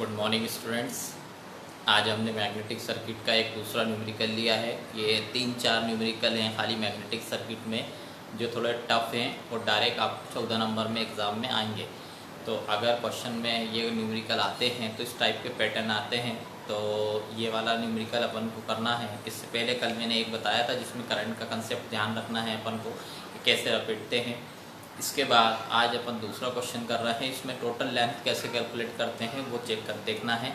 Good morning students. आज हमने magnetic circuit का एक दूसरा न्यूमेरिकल लिया है। ये 3-4 न्यूमेरिकल हैं खाली मैग्नेटिक सर्किट में जो थोड़े टफ हैं और डायरेक्ट आप 14 नंबर में एग्ज़ाम में आएंगे। तो अगर क्वेश्चन में ये न्यूमेरिकल आते हैं तो इस टाइप के पैटर्न आते हैं, तो ये वाला न्यूमेरिकल अपन को करना है। इससे पहले कल मैंने एक बताया था जिसमें करंट का कंसेप्ट ध्यान रखना है अपन को कि कैसे लपेटते हैं। इसके बाद आज अपन दूसरा क्वेश्चन कर रहे हैं, इसमें टोटल लेंथ कैसे कैलकुलेट करते हैं वो चेक कर देखना है।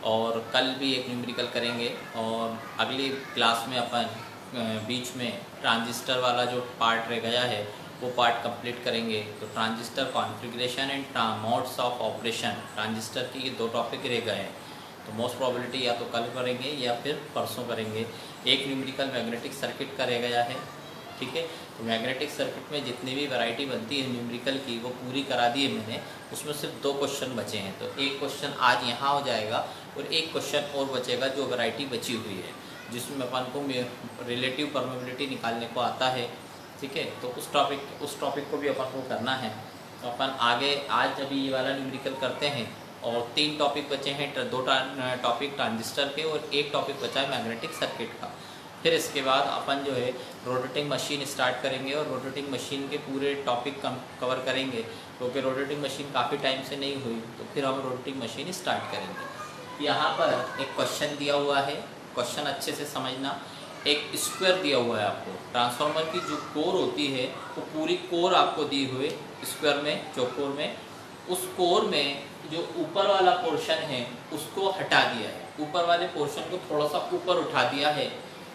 और कल भी एक न्यूमेरिकल करेंगे और अगली क्लास में अपन बीच में ट्रांजिस्टर वाला जो पार्ट रह गया है वो पार्ट कंप्लीट करेंगे। तो transistor configuration and modes of operation, transistor की ये 2 टॉपिक रह गए हैं। तो मोस्ट प्रोबेबिलिटी या तो कल करेंगे या फिर परसों करेंगे। एक न्यूमेरिकल मैग्नेटिक सर्किट का रह गया है, ठीक है। तो मैग्नेटिक सर्किट में जितनी भी वैरायटी बनती है न्यूमेरिकल की वो पूरी करा दी है मैंने। उसमें सिर्फ 2 क्वेश्चन बचे हैं, तो एक क्वेश्चन आज यहाँ हो जाएगा और एक क्वेश्चन और बचेगा जो वैरायटी बची हुई है जिसमें अपन को रिलेटिव परमेबिलिटी निकालने को आता है, ठीक है। तो उस टॉपिक को भी अपन को करना है। तो अपन आगे आज अभी ये वाला न्यूमेरिकल करते हैं और 3 टॉपिक बचे हैं, 2 टॉपिक ट्रांजिस्टर के और 1 टॉपिक बचा है मैग्नेटिक सर्किट का। फिर इसके बाद अपन जो है रोटेटिंग मशीन स्टार्ट करेंगे और रोटेटिंग मशीन के पूरे टॉपिक कवर करेंगे, क्योंकि रोटेटिंग मशीन काफ़ी टाइम से नहीं हुई। तो फिर हम रोटेटिंग मशीन स्टार्ट करेंगे। यहाँ पर एक क्वेश्चन दिया हुआ है, क्वेश्चन अच्छे से समझना। एक स्क्वायर दिया हुआ है आपको, ट्रांसफार्मर की जो कोर होती है वो पूरी कोर आपको दी हुई स्क्वायर में, चौकोर में। उस कोर में जो ऊपर वाला पोर्शन है उसको हटा दिया है, ऊपर वाले पोर्शन को थोड़ा सा ऊपर उठा दिया है।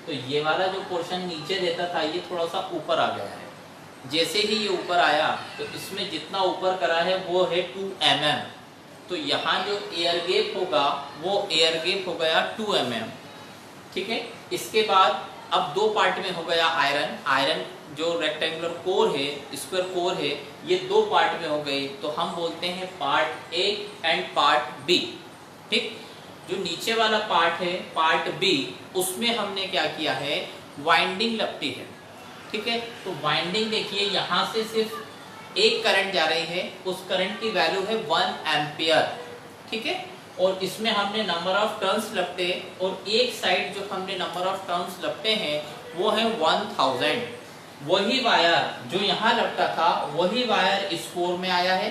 तो ये वाला जो पोर्शन नीचे रहता था ये थोड़ा सा ऊपर आ गया है। जैसे ही ये ऊपर आया तो इसमें जितना ऊपर करा है वो है 2 mm। तो यहाँ जो एयर गैप होगा वो एयर गैप हो गया 2 mm, ठीक है। इसके बाद अब 2 पार्ट में हो गया आयरन जो रेक्टेंगुलर कोर है, स्क्वायर कोर है, ये 2 पार्ट में हो गई। तो हम बोलते हैं part A and part B, ठीक। जो नीचे वाला पार्ट है पार्ट बी, उसमें हमने क्या किया है, वाइंडिंग लपटी है, ठीक है। तो वाइंडिंग देखिए यहाँ से सिर्फ एक करंट जा रही है, उस करंट की वैल्यू है 1 एम्पियर, ठीक है। और इसमें हमने नंबर ऑफ टर्न्स लपटे और एक साइड जो हमने नंबर ऑफ टर्न्स लपटे हैं वो है 1000। वही वायर जो यहाँ लपटा था वही वायर इस कोर में आया है,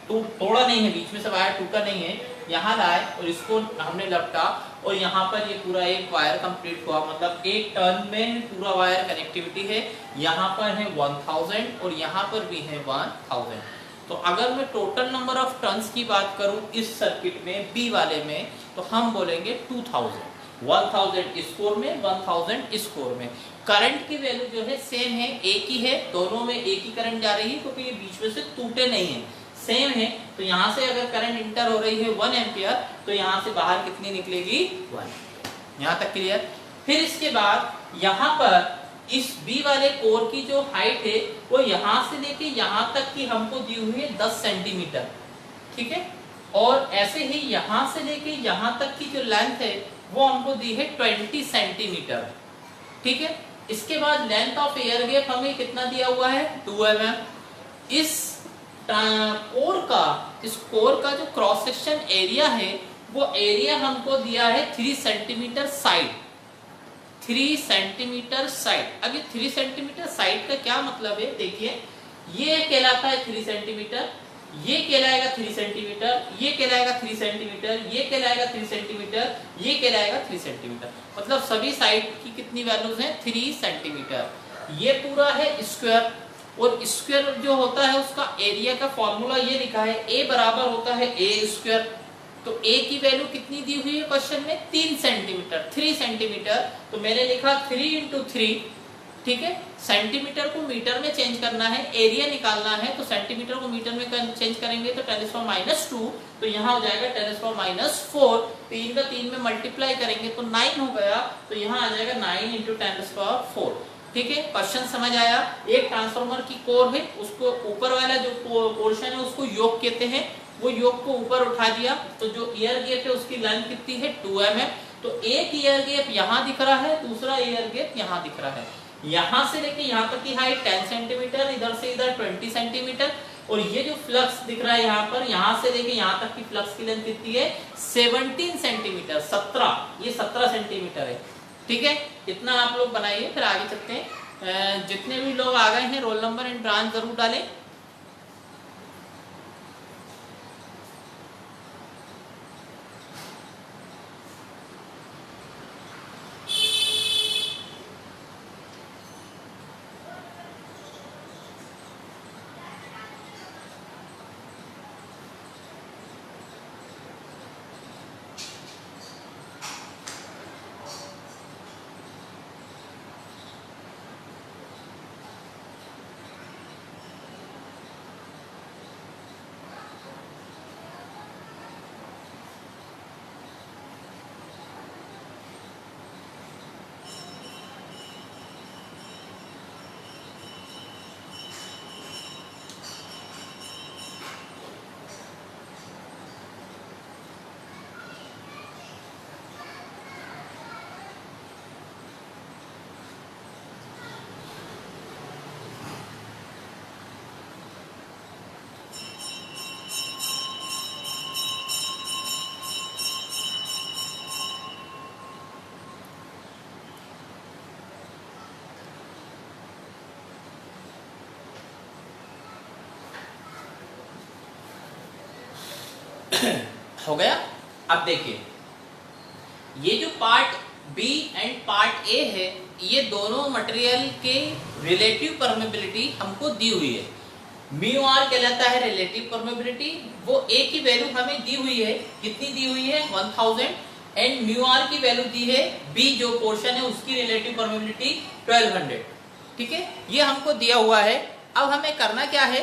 तोड़ा नहीं है, बीच में से वायर टूटा नहीं है, यहाँ लाए और इसको हमने लपटा और यहाँ पर ये पूरा एक वायर कंप्लीट हुआ। मतलब एक टर्न में पूरा वायर कनेक्टिविटी है। यहाँ पर है 1000 और यहाँ पर भी है 1000। तो अगर मैं टोटल नंबर ऑफ टर्न्स की बात करूं इस सर्किट में बी वाले में, तो हम बोलेंगे 2000। 1000 इस कोर में, 1000 इस कोर में। करंट की वैल्यू जो है सेम है, एक ही है, दोनों में एक ही करंट जा रही है क्योंकि ये बीच में से टूटे नहीं है, सेम है। तो यहाँ से अगर करंट इंटर हो रही है 1 एम्पियर तो यहाँ से बाहर कितनी निकलेगी, 1। यहाँ तक क्लियर। फिर इसके बाद यहाँ पर इस बी वाले कोर की जो हाइट है वो यहाँ से लेके यहाँ तक की हमको दी हुई है 10 सेंटीमीटर, ठीक है। और ऐसे ही यहाँ से लेके यहाँ तक की जो लेंथ है वो हमको दी है 20 सेंटीमीटर, ठीक है। इसके बाद लेंथ ऑफ एयर गैप हमें कितना दिया हुआ है, 2 mm। इस कोर का जो क्रॉस सेक्शन एरिया है वो एरिया हमको दिया है 3 सेंटीमीटर साइड, 3 सेंटीमीटर साइड। अब ये 3 सेंटीमीटर साइड का क्या मतलब है, देखिए ये कहलाता है 3 सेंटीमीटर, ये कहलाएगा 3 सेंटीमीटर, ये कहलाएगा 3 सेंटीमीटर, ये कहलाएगा 3 सेंटीमीटर, ये कहलाएगा 3 सेंटीमीटर। मतलब सभी साइड की कितनी वैल्यूज हैं, 3 सेंटीमीटर। ये पूरा है स्क्वायर, और स्क्वायर जो होता है उसका एरिया का फॉर्मूला ये लिखा है, ए बराबर होता है ए स्क्वायर। तो ए की वैल्यू कितनी दी हुई है क्वेश्चन में, 3 सेंटीमीटर, 3 सेंटीमीटर। तो मैंने लिखा 3 × 3, ठीक है। सेंटीमीटर को मीटर में चेंज करना है, एरिया निकालना है, तो सेंटीमीटर को मीटर में चेंज करेंगे तो 10⁻²। तो यहाँ हो जाएगा 10⁻⁴। 3 का 3 में मल्टीप्लाई करेंगे तो 9 हो गया, तो यहाँ आ जाएगा 9 × 10⁴, ठीक है। क्वेश्चन समझ आया। एक ट्रांसफार्मर की कोर है, उसको ऊपर वाला जो पोर्शन है उसको योक कहते हैं, वो योक को ऊपर उठा दिया। तो जो एयर गैप है उसकी लेंथ कितनी है, 2 mm। तो एक एयर गैप यहाँ दिख रहा है, दूसरा एयर गैप यहाँ दिख रहा है। यहाँ से लेके यहाँ तक की हाइट 10 सेंटीमीटर, इधर से इधर 20 सेंटीमीटर। और ये जो फ्लक्स दिख रहा है यहाँ पर, यहाँ से लेके यहाँ तक की फ्लक्स की लेंथ कितनी है 17 सेंटीमीटर, 17, ये 17 सेंटीमीटर है। ठीक है, इतना आप लोग बनाइए, फिर आगे चलते हैं। जितने भी लोग आ गए हैं रोल नंबर एंड ब्रांच जरूर डालें। हो गया। अब देखिए, ये जो part B and part A है, ये दोनों मटेरियल के रिलेटिव परमेबिलिटी हमको दी हुई है। म्यू आर कहलाता है रिलेटिव परमेबिलिटी, वो ए की वैल्यू हमें दी हुई है, कितनी दी हुई है 1000, एंड म्यू आर की वैल्यू दी है बी जो पोर्शन है उसकी रिलेटिव परमेबिलिटी 1200। ठीक है, ये हमको दिया हुआ है। अब हमें करना क्या है,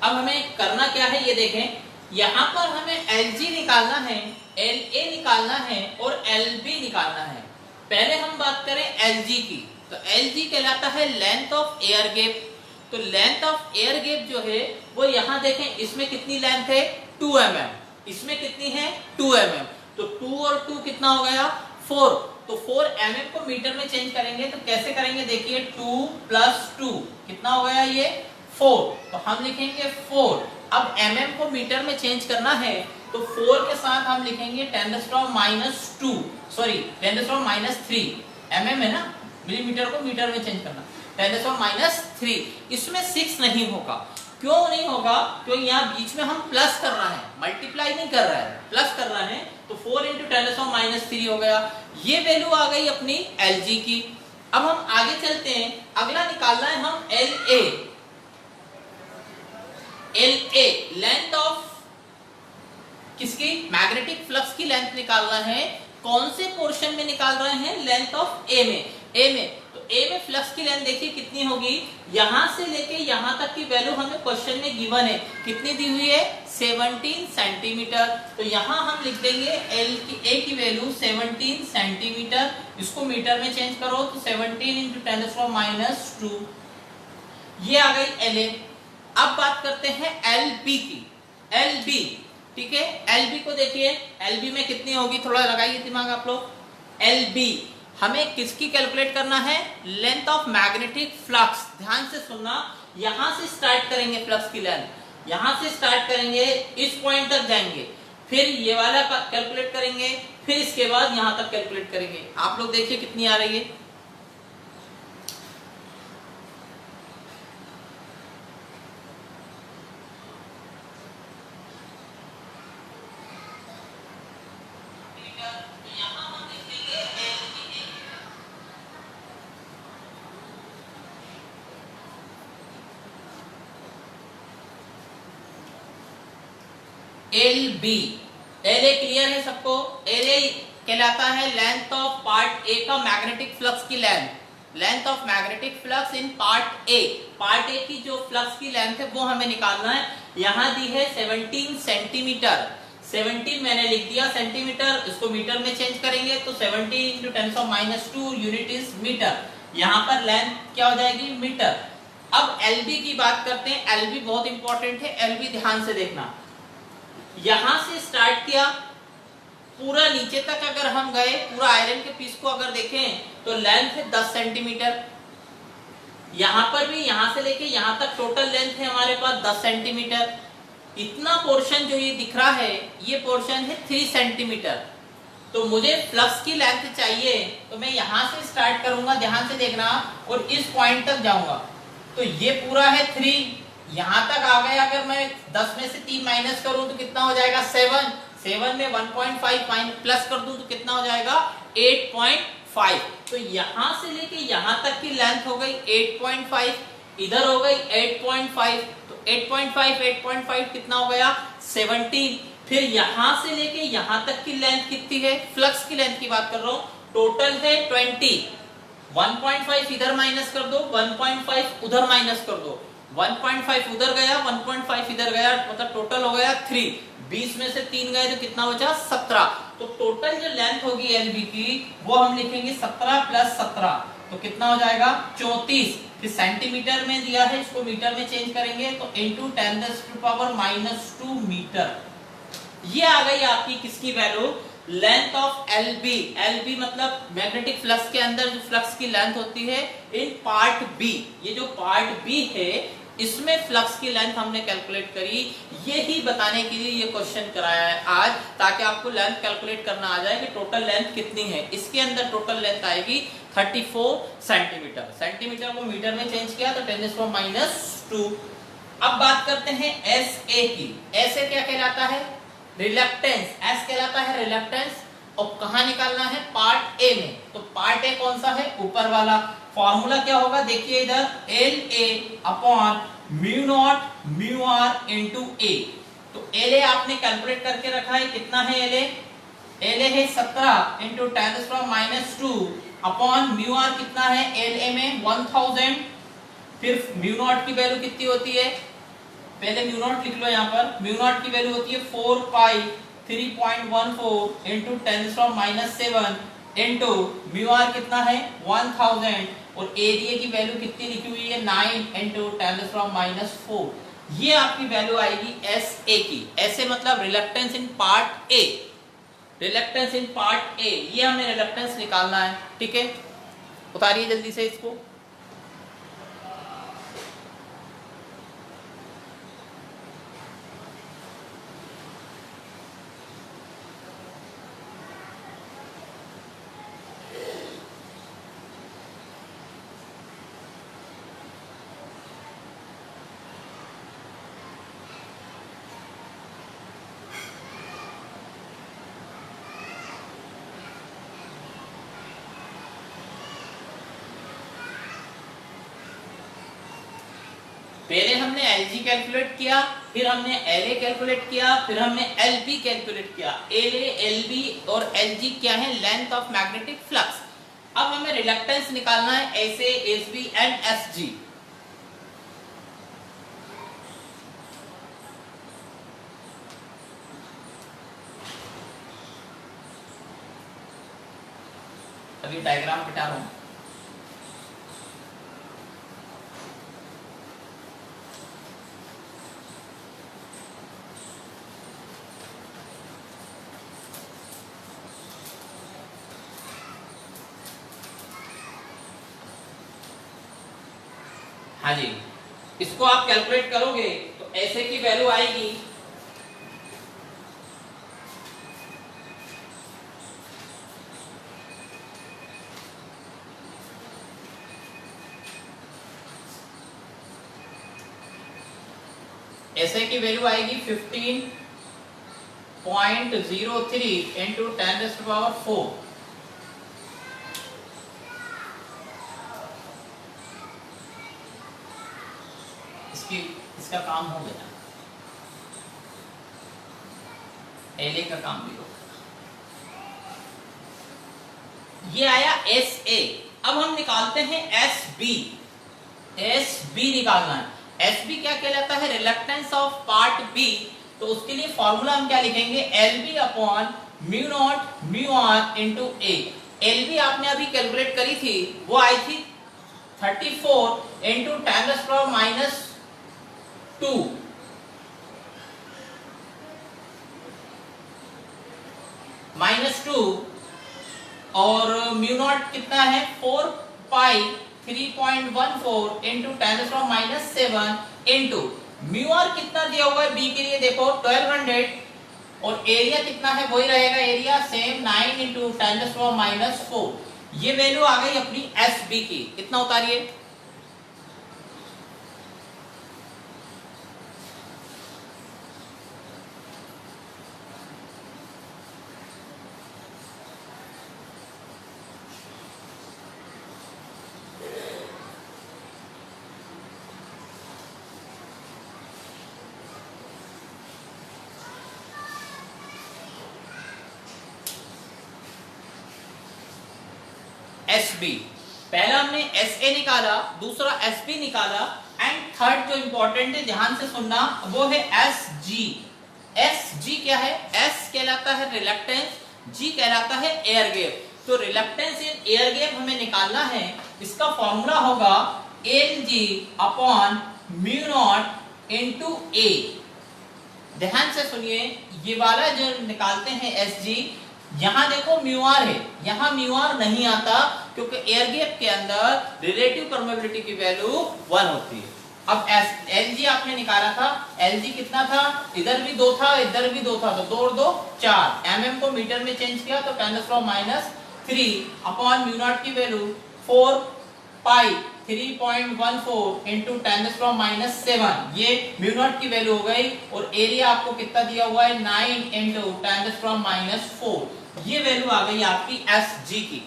अब हमें करना क्या है ये देखें, यहां पर हमें LG निकालना है, LA निकालना है और LB निकालना है। पहले हम बात करें LG की, तो LG कहलाता है लेंथ ऑफ एयर गैप। तो लेंथ ऑफ एयर गैप जो है वो यहां देखें, इसमें कितनी लेंथ है 2 mm, इसमें कितनी है 2 mm, तो 2 और 2 कितना हो गया 4, तो 4 mm को मीटर में चेंज करेंगे तो कैसे करेंगे, देखिए 2 + 2 कितना हो गया ये 4, तो हम लिखेंगे 4। अब mm को मीटर में चेंज करना है तो 4 के साथ हम लिखेंगे 10⁻², सॉरी 10⁻³ mm है ना, मिलीमीटर को मीटर में चेंज करना 10⁻³ इसमें 6 नहीं होगा। क्यों नहीं होगा, क्योंकि यहाँ बीच में हम प्लस कर रहे हैं, मल्टीप्लाई नहीं कर रहे हैं, प्लस कर रहे हैं, तो 4 × 10⁻³ हो गया। ये वैल्यू आ गई अपनी LG की। अब हम आगे चलते हैं, अगला निकालना है हम LA। LA लेंथ ऑफ किसकी, मैग्नेटिक फ्लक्स की लेंथ निकालना है। कौन से पोर्शन में निकाल रहे हैं, लेंथ ऑफ A में, A में, तो A में फ्लक्स की लेंथ देखिए कितनी होगी, यहां से लेके यहां तक की वैल्यू हमें क्वेश्चन में गिवन है, कितनी दी हुई है 17 सेंटीमीटर। तो यहां हम लिख देंगे A की वैल्यू 17 सेंटीमीटर, इसको मीटर में चेंज करो तो 17 × 10⁻², ये आ गई LA। अब बात करते हैं LB की, LB, ठीक है, LB को देखिए, LB में कितनी होगी, थोड़ा लगाइए दिमाग आप लोग। LB हमें किसकी कैलकुलेट करना है, लेंथ ऑफ मैग्नेटिक फ्लक्स। ध्यान से सुनना, यहां से स्टार्ट करेंगे फ्लक्स की लेंथ, यहां से स्टार्ट करेंगे, इस पॉइंट तक जाएंगे, फिर ये वाला कैलकुलेट करेंगे, फिर इसके बाद यहां तक कैलकुलेट करेंगे। आप लोग देखिए कितनी आ रही है, LB। LA क्लियर है सबको, LA कहलाता है लेंथ ऑफ पार्ट A का मैग्नेटिक फ्लक्स की length, length of magnetic flux in part A। Part A की जो फ्लक्स की लेंथ है वो हमें निकालना है। यहां दी है 17 सेंटीमीटर, 17 मैंने लिख दिया सेंटीमीटर, इसको मीटर में चेंज करेंगे तो 17 × 10⁻² यूनिट इज मीटर, यहाँ पर लेंथ क्या हो जाएगी मीटर। अब LB की बात करते हैं, LB बहुत इंपॉर्टेंट है, LB ध्यान से देखना, यहां से स्टार्ट किया पूरा नीचे तक अगर हम गए, पूरा आयरन के पीस को अगर देखें तो लेंथ है 10 सेंटीमीटर। यहां पर भी यहां से लेके यहां तक टोटल लेंथ है हमारे पास 10 सेंटीमीटर। इतना पोर्शन जो ये दिख रहा है ये पोर्शन है 3 सेंटीमीटर। तो मुझे फ्लक्स की लेंथ चाहिए, तो मैं यहां से स्टार्ट करूंगा, ध्यान से देखना, और इस पॉइंट तक जाऊंगा। तो ये पूरा है 3, यहां तक आ गया। अगर मैं 10 में से 3 माइनस करूं तो कितना हो जाएगा 7। 7 में 1.5 प्लस कर दूं तो कितना हो जाएगा 8.5। तो यहां से लेके यहां तक की लेंथ हो गई 8.5, इधर हो गई 8.5। तो 8.5 कितना हो गया 17। फिर यहां से लेके यहां तक की लेंथ कितनी है, फ्लक्स की लेंथ की बात कर रहा हूं, टोटल है 20। 1.5 इधर माइनस कर दो, 1.5 उधर माइनस कर दो, 1.5 उधर गया, 1.5 इधर गया, मतलब टोटल हो गया 3। 20 में से 3 गए तो कितना बचा 17। तो टोटल जो लेंथ होगी एलबी की वो हम लिखेंगे 17 प्लस 17, तो कितना हो जाएगा 34। फिर सेंटीमीटर में दिया है, इसको मीटर में चेंज करेंगे तो इंटू 10⁻⁻2 मीटर। ये आ गई आपकी किसकी value, length of LB. LB मतलब मैग्नेटिक फ्लक्स के अंदर जो फ्लक्स की लेंथ होती है इन पार्ट बी। ये जो पार्ट बी है इसमें फ्लक्स की लेंथ हमने कैलकुलेट करी। ये ही बताने के लिए ये क्वेश्चन कराया है आज, ताकि आपको लेंथ कैलकुलेट करना आ जाए कि टोटल लेंथ कितनी है। इसके अंदर टोटल लेंथ आएगी 34 सेंटीमीटर। सेंटीमीटर को मीटर में चेंज किया तो 10⁻²। अब बात करते हैं एस ए की। एस ए क्या कहलाता है, रिलक्टेंस। एस कहलाता है रिलक्टेंस। और कहां निकालना है, पार्ट ए में। तो पार्ट ए कौन सा है, ऊपर वाला। फॉर्मूला क्या होगा, देखिए इधर L A upon mu not mu R into A. तो एल ए आपने कैलकुलेट करके रखा है, कितना है एल ए, एल ए है 17 इंटू 10⁻²। अपॉन म्यू आर कितना है एल ए में 1000। फिर म्यू नॉट की वैल्यू कितनी होती है, पहले म्यू नॉट लिख लो यहाँ पर। म्यू नॉट की वैल्यू होती है 4 पाई 3.14 इंटू 10⁻⁷ इंटू म्यू आर कितना है 1000, और एरिया की वैल्यू कितनी लिखी हुई है 9 इंटू 10⁻⁴। ये आपकी वैल्यू आएगी एस ए की। ऐसे मतलब reluctance in part A. Reluctance in part A, ये हमें रिलक्टेंस निकालना है, ठीक है। उतारिए जल्दी से इसको। पहले हमने LG कैलकुलेट किया, फिर हमने LA कैलकुलेट किया, फिर हमने LB कैलकुलेट किया। LA, LB और LG क्या है, लेंथ ऑफ मैग्नेटिक फ्लक्स। अब हमें रिलक्टेंस निकालना है SA, SB एंड SG। अभी डायग्राम बिठा रहा हूं। हाँ जी, इसको आप कैलकुलेट करोगे तो ऐसे की वैल्यू आएगी ऐसे की वैल्यू आएगी 15.03 इंटू 10⁻⁴। इसका काम हो गया, एलए का काम भी हो गया। ये आया एस ए। अब हम निकालते हैं एस बी। एस बी निकालना है। एस बी क्या कहलाता है, रिलक्टेंस ऑफ पार्ट बी। तो उसके लिए फॉर्मूला हम क्या लिखेंगे, L B upon mu not mu R into A. L B आपने अभी कैलकुलेट करी थी, वो आई थी 34 इंटू 10⁻⁻2 -2 और म्यू नॉट कितना है 4 पाई 3.14 इंटू 10⁻⁻7 इंटू म्यू आर कितना दिया हुआ है बी के लिए देखो 1200 और एरिया कितना है वही रहेगा एरिया सेम 9 इंटू 10⁻⁻4 ये वैल्यू आ गई अपनी एस बी की। कितना उतारिए एस बी। पहला हमने एस ए निकाला, दूसरा एस बी निकाला एंड थर्ड जो इंपॉर्टेंट है ध्यान से सुनना वो है एस जी। एस जी क्या है? एस कहलाता है रिलक्टेंस, जी कहलाता है एयर गैप। तो रिलक्टेंस इन एयर गैप हमें निकालना है, इसका फॉर्मूला होगा L G upon mu not into A. ध्यान से सुनिए, ये वाला जो निकालते हैं एस जी, यहां देखो म्यू आर है, यहां म्यू आर नहीं आता क्योंकि एयर गैप के अंदर रिलेटिव परमेबिलिटी की वैल्यू 1 होती है। अब एल जी आपने निकाला था, एल जी कितना था? इधर भी 2 था, इधर भी 2 था, तो 2 और 2 4। एमएम को मीटर में चेंज किया तो 10⁻³ अपॉन म्यू नॉट की वैल्यू 4 पाई 3.14 इंटू 10⁻⁻7 ये म्यू नॉट की वैल्यू हो गई। और एरिया आपको कितना दिया हुआ है 9 इंटू 10⁻⁻4 ये वैल्यू आ गई आपकी एस जी की।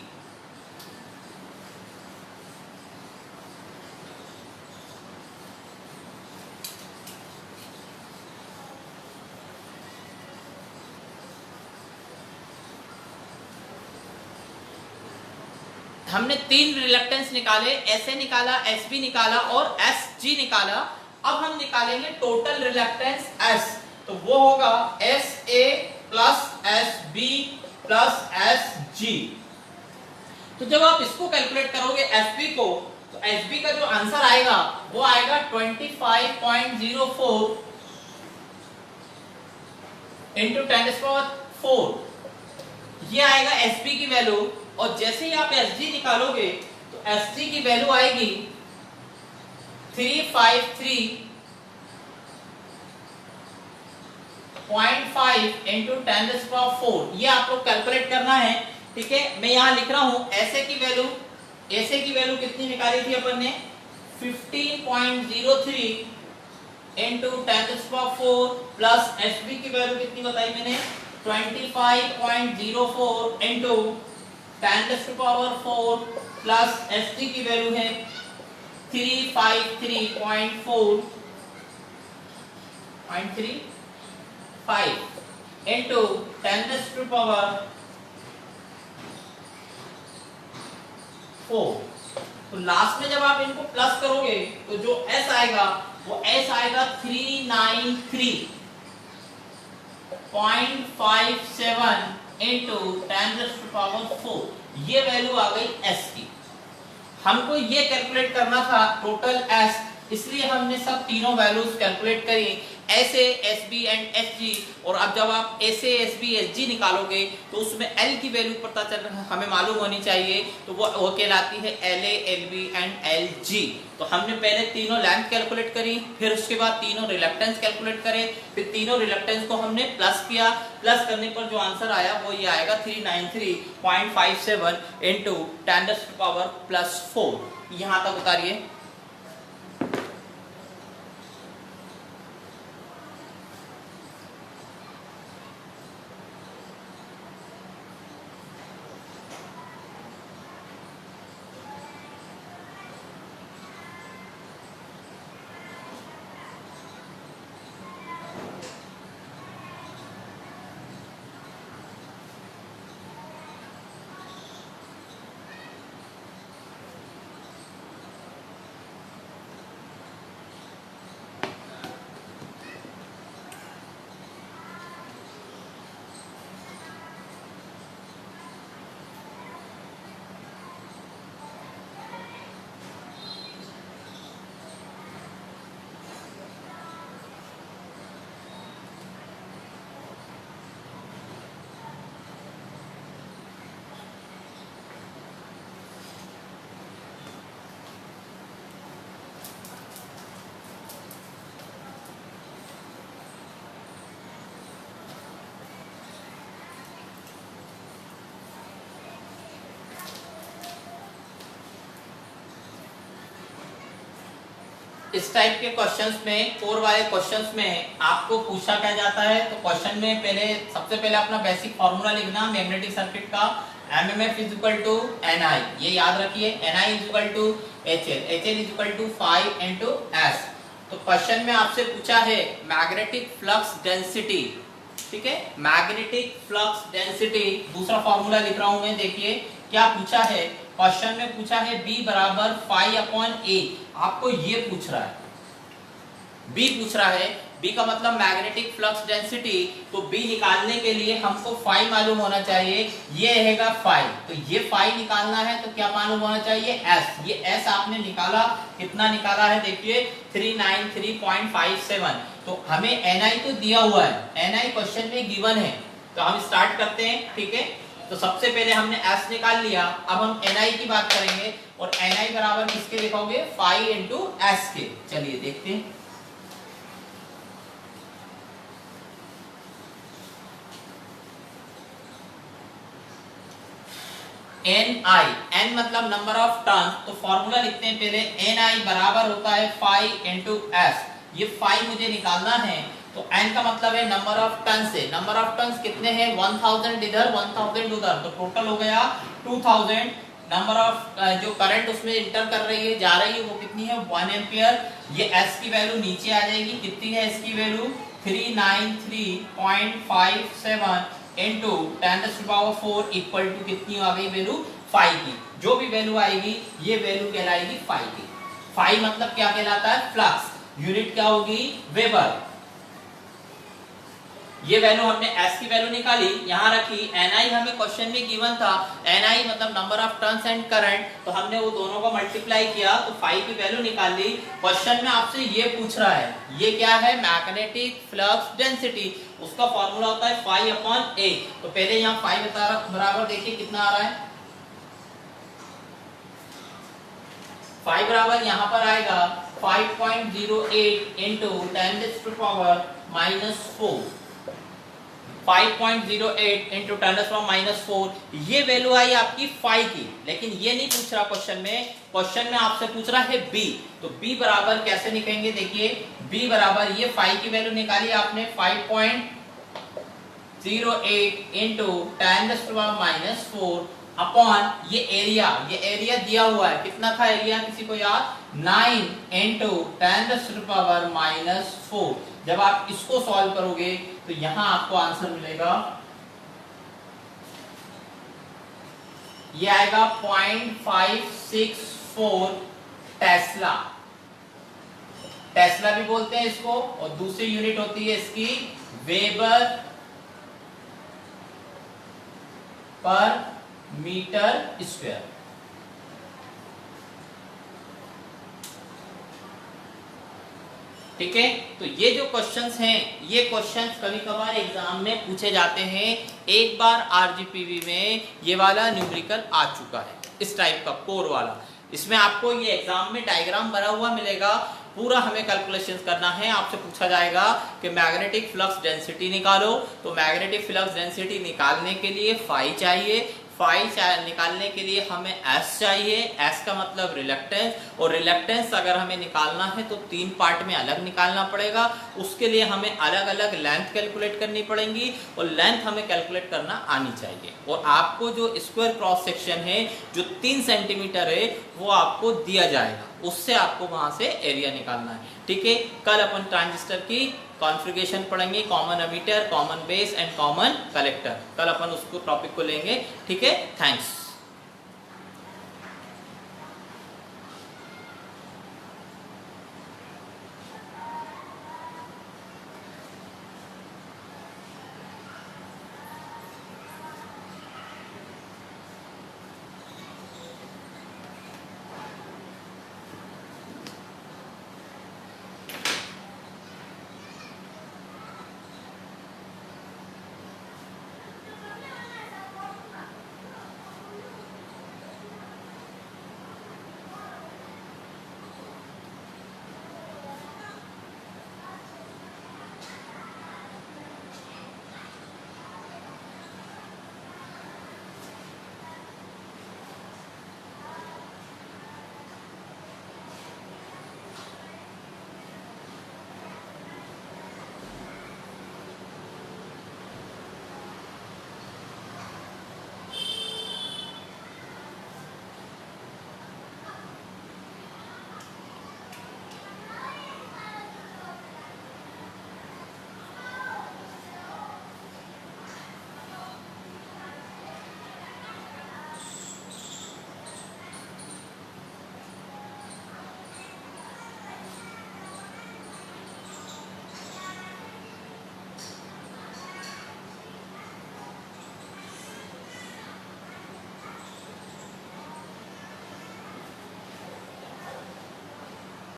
हमने 3 रिलक्टेंस निकाले, एस ए निकाला, एस बी निकाला और एस जी निकाला। अब हम निकालेंगे टोटल रिलक्टेंस एस, तो वो होगा S A plus S B plus S G. तो जब आप इसको कैलकुलेट करोगे एस बी को, तो एस बी का जो आंसर आएगा वो आएगा 25.04 इंटू 10⁻⁴। ये आएगा एस बी की वैल्यू। और जैसे ही आप एस जी निकालोगे तो एस जी की वैल्यू आएगी 353.5 इंटू 10⁻⁴। ये आप लोग कैलकुलेट करना है, ठीक है। मैं यहां लिख रहा हूं ऐसे की वैल्यू, ऐसे की वैल्यू कितनी निकाली थी अपन ने 15.03 इंटू 10⁻⁴ प्लस एस बी की वैल्यू कितनी बताई मैंने 25.04 इंटू 10⁻⁴ प्लस एस टी की वैल्यू है 353.35 इंटू 10⁻⁴। तो लास्ट में जब आप इनको प्लस करोगे तो जो एस आएगा वो एस आएगा 393.57 इंटू 10⁻⁴। ये वैल्यू आ गई एस की। हमको ये कैलकुलेट करना था टोटल एस, इसलिए हमने सब तीनों वैल्यूज कैलकुलेट करी, S A, S B and S G. और अब जब आप S A, S B, S G निकालोगे तो उसमें एल की वैल्यू पता चल हमें मालूम होनी चाहिए, तो वो कहलाती है L A, L B and L G. तो हमने पहले तीनों लेंथ कैलकुलेट करी, फिर उसके बाद तीनों रिलक्टेंस कैलकुलेट करे, फिर तीनों रिलक्टेंस को हमने प्लस किया। प्लस करने पर जो आंसर आया वो ये आएगा 393.57 इंटू 10⁻⁴। यहाँ तक उतारिए। इस टाइप के क्वेश्चंस में, कोर वाले क्वेश्चंस में आपको पूछा क्या जाता है, तो क्वेश्चन में सबसे पहले अपना बेसिक फार्मूला लिखना मैग्नेटिक सर्किट का, MMF is equal to NI, ये याद रखिए, NI is equal to HL, HL is equal to phi into S। तो क्वेश्चन में आपसे पूछा है मैग्नेटिक फ्लक्स डेंसिटी, ठीक है, मैग्नेटिक फ्लक्स डेंसिटी, दूसरा फार्मूला लिख रहा हूं मैं, देखिए क्या पूछा है, क्वेश्चन में पूछा है B बराबर phi अपॉन A, आपको ये पूछ रहा है, B पूछ रहा है, B का मतलब मैग्नेटिक फ्लक्स डेंसिटी, तो B निकालने के लिए हमको phi मालूम होना चाहिए, ये रहेगा phi, तो ये phi निकालना है तो क्या मालूम होना चाहिए S, ये S आपने निकाला, कितना निकाला है देखिए 393.57, तो हमें NI तो दिया हुआ है, NI क्वेश्चन में गिवन है, तो हम स्टार्ट करते हैं, ठीक है। तो सबसे पहले हमने S निकाल लिया, अब हम NI की बात करेंगे, और NI बराबर किसके लिखोगे, phi इनटू S के, चलिए देखते हैं। NI, N मतलब नंबर ऑफ टर्न, तो फॉर्मूला लिखते हैं पहले, NI बराबर होता है phi इनटू S, ये phi मुझे निकालना है, तो N का मतलब है नंबर ऑफ टर्न से, नंबर ऑफ टर्न्स कितने हैं 1000 इधर 1000 उधर, तो टोटल हो गया 2000, नंबर ऑफ जो करंट उसमें इंटर कर रही है, जा रही है, वो कितनी है 1 एम्पियर, ये S की वैल्यू नीचे आ जाएगी, कितनी है S की वैल्यू 393.57 इनटू 10⁴ इक्वल टू कितनी आ गई वैल्यू phi की, जो भी वैल्यू आएगी ये वैल्यू कहलाएगी phi की। phi मतलब क्या कहलाता है, फ्लक्स, यूनिट क्या होगी वेबर, ये वैल्यू हमने S की वैल्यू निकाली, यहां रखी, NI हमें क्वेश्चन में गिवन था, NI मतलब number of turns and current, तो हमने वो दोनों को मल्टीप्लाई किया, तो phi की वैल्यू निकाल ली। क्वेश्चन में आपसे ये पूछ रहा है, ये क्या है मैग्नेटिक फ्लक्स डेंसिटी, उसका फॉर्मूला होता है phi अपॉन A, तो पहले यहाँ phi बराबर देखिए कितना आ रहा है, phi बराबर यहाँ पर आएगा 5.08 इंटू 10⁻⁻⁴, 5.08 इंटू 10⁻⁻⁴, ये वैल्यू आई आपकी phi की, लेकिन ये नहीं पूछ रहा क्वेश्चन में, क्वेश्चन में आपसे पूछ रहा है B, तो B बराबर कैसे लिखेंगे, देखिए B बराबर, ये phi की वैल्यू निकाली आपने 5.08 इंटू 10⁻⁻⁴ अपॉन ये एरिया दिया हुआ है, कितना था एरिया किसी को याद, 9 इंटू 10⁻⁻⁴, जब आप इसको सॉल्व करोगे तो यहां आपको आंसर मिलेगा, ये आएगा 0.564 टेस्ला, टेस्ला भी बोलते हैं इसको, और दूसरी यूनिट होती है इसकी वेबर पर मीटर स्क्वायर। ठीक है, तो ये जो क्वेश्चंस हैं, ये क्वेश्चंस कभी कभार एग्जाम में पूछे जाते हैं, एक बार आरजीपीवी में ये वाला न्यूमेरिकल आ चुका है, इस टाइप का कोर वाला, इसमें आपको ये एग्जाम में डायग्राम बना हुआ मिलेगा, पूरा हमें कैलकुलेशंस करना है। आपसे पूछा जाएगा कि मैग्नेटिक फ्लक्स डेंसिटी निकालो, तो मैग्नेटिक फ्लक्स डेंसिटी निकालने के लिए फाई चाहिए, फाई निकालने के लिए हमें एस चाहिए, एस का मतलब रिलक्टेंस, और रिलक्टेंस अगर हमें निकालना है तो 3 पार्ट में अलग निकालना पड़ेगा, उसके लिए हमें अलग अलग लेंथ कैलकुलेट करनी पड़ेंगी, और लेंथ हमें कैलकुलेट करना आनी चाहिए। और आपको जो स्क्वायर क्रॉस सेक्शन है जो 3 सेंटीमीटर है वो आपको दिया जाएगा, उससे आपको वहां से एरिया निकालना है। ठीक है, कल अपन ट्रांजिस्टर की कॉन्फ़िगरेशन पढ़ेंगे, common ammeter, common base and common collector, कल अपन उसको टॉपिक को लेंगे। ठीक है, थैंक्स।